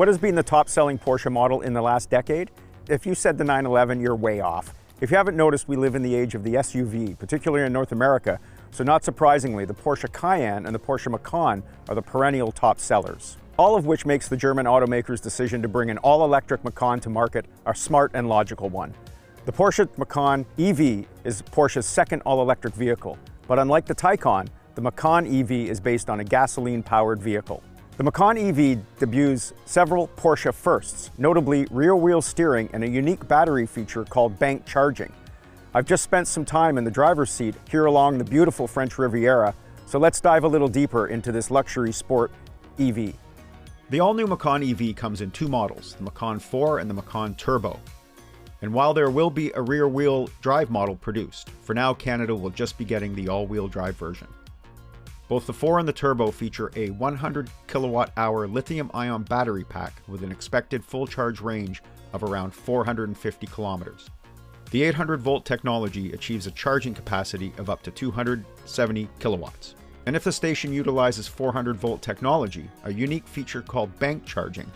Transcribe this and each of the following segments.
has been the top-selling Porsche model in the last decade? If you said the 911, you're way off. If you haven't noticed, we live in the age of the SUV, particularly in North America, so not surprisingly, the Porsche Cayenne and the Porsche Macan are the perennial top sellers. All of which makes the German automaker's decision to bring an all-electric Macan to market a smart and logical one. The Porsche Macan EV is Porsche's second all-electric vehicle, but unlike the Taycan, the Macan EV is based on a gasoline-powered vehicle. The Macan EV debuts several Porsche firsts, notably rear-wheel steering and a unique battery feature called bank charging. I've just spent some time in the driver's seat here along the beautiful French Riviera, so let's dive a little deeper into this luxury sport EV. The all-new Macan EV comes in two models, the Macan 4 and the Macan Turbo. And while there will be a rear-wheel drive model produced, for now Canada will just be getting the all-wheel drive version. Both the 4 and the Turbo feature a 100 kilowatt-hour lithium-ion battery pack with an expected full charge range of around 450 kilometers. The 800-volt technology achieves a charging capacity of up to 270 kilowatts. And if the station utilizes 400-volt technology, a unique feature called bank charging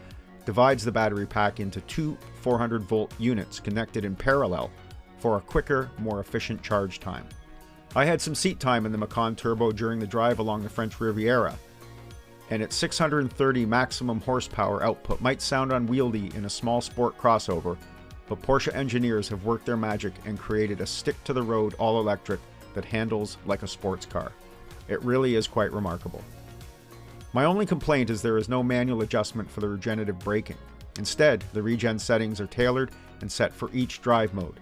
divides the battery pack into two 400-volt units connected in parallel for a quicker, more efficient charge time. I had some seat time in the Macan Turbo during the drive along the French Riviera, and its 630 maximum horsepower output might sound unwieldy in a small sport crossover, but Porsche engineers have worked their magic and created a stick-to-the-road all-electric that handles like a sports car. It really is quite remarkable. My only complaint is there is no manual adjustment for the regenerative braking. Instead, the regen settings are tailored and set for each drive mode.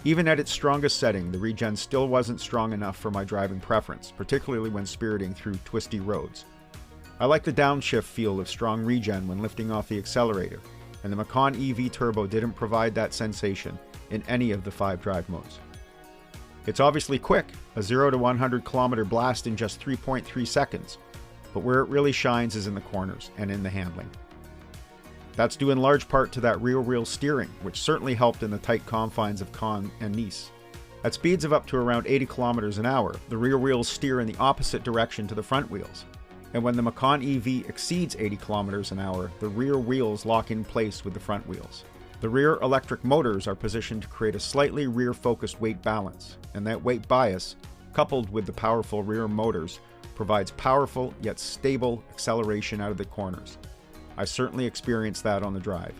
Even at its strongest setting, the regen still wasn't strong enough for my driving preference, particularly when spiriting through twisty roads. I like the downshift feel of strong regen when lifting off the accelerator, and the Macan EV Turbo didn't provide that sensation in any of the 5 drive modes. It's obviously quick, a 0 to 100 kilometer blast in just 3.3 seconds, but where it really shines is in the corners and in the handling. That's due in large part to that rear-wheel steering, which certainly helped in the tight confines of Cannes and Nice. At speeds of up to around 80 kilometers an hour, the rear wheels steer in the opposite direction to the front wheels. And when the Macan EV exceeds 80 kilometers an hour, the rear wheels lock in place with the front wheels. The rear electric motors are positioned to create a slightly rear-focused weight balance, and that weight bias, coupled with the powerful rear motors, provides powerful yet stable acceleration out of the corners. I certainly experienced that on the drive.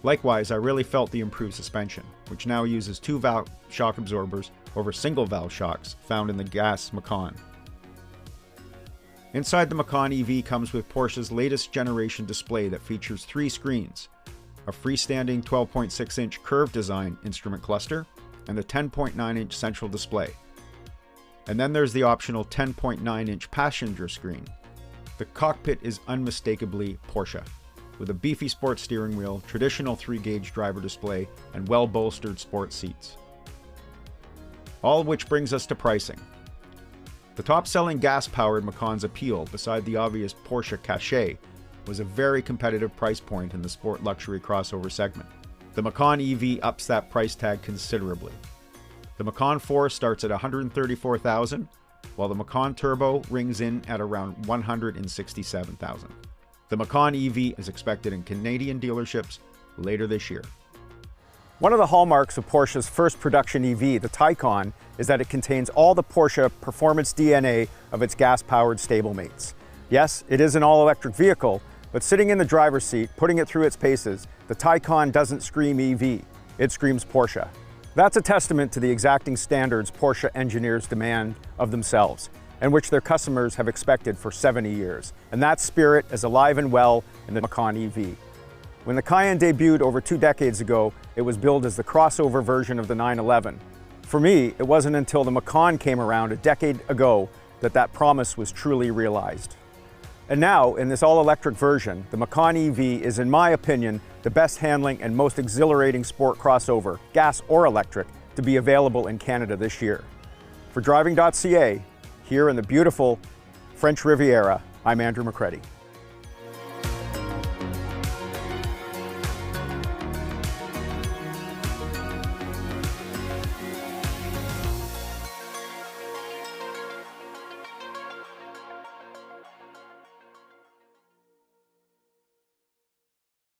Likewise, I really felt the improved suspension, which now uses 2-valve shock absorbers over single-valve shocks found in the gas Macan. Inside the Macan EV comes with Porsche's latest generation display that features 3 screens, a freestanding 12.6-inch curved design instrument cluster, and the 10.9-inch central display. And then there's the optional 10.9-inch passenger screen. The cockpit is unmistakably Porsche, with a beefy sports steering wheel, traditional 3-gauge driver display, and well-bolstered sports seats. All of which brings us to pricing. The top-selling gas-powered Macan's appeal, beside the obvious Porsche cachet, was a very competitive price point in the sport luxury crossover segment. The Macan EV ups that price tag considerably. The Macan 4 starts at $134,000, while the Macan Turbo rings in at around $167,000. The Macan EV is expected in Canadian dealerships later this year. One of the hallmarks of Porsche's first production EV, the Taycan, is that it contains all the Porsche performance DNA of its gas-powered stablemates. Yes, it is an all-electric vehicle, but sitting in the driver's seat, putting it through its paces, the Taycan doesn't scream EV, it screams Porsche. That's a testament to the exacting standards Porsche engineers demand of themselves, and which their customers have expected for 70 years. And that spirit is alive and well in the Macan EV. When the Cayenne debuted over 2 decades ago, it was billed as the crossover version of the 911. For me, it wasn't until the Macan came around a decade ago that that promise was truly realized. And now, in this all-electric version, the Macan EV is, in my opinion, the best handling and most exhilarating sport crossover, gas or electric, to be available in Canada this year. For Driving.ca, here in the beautiful French Riviera, I'm Andrew McCready.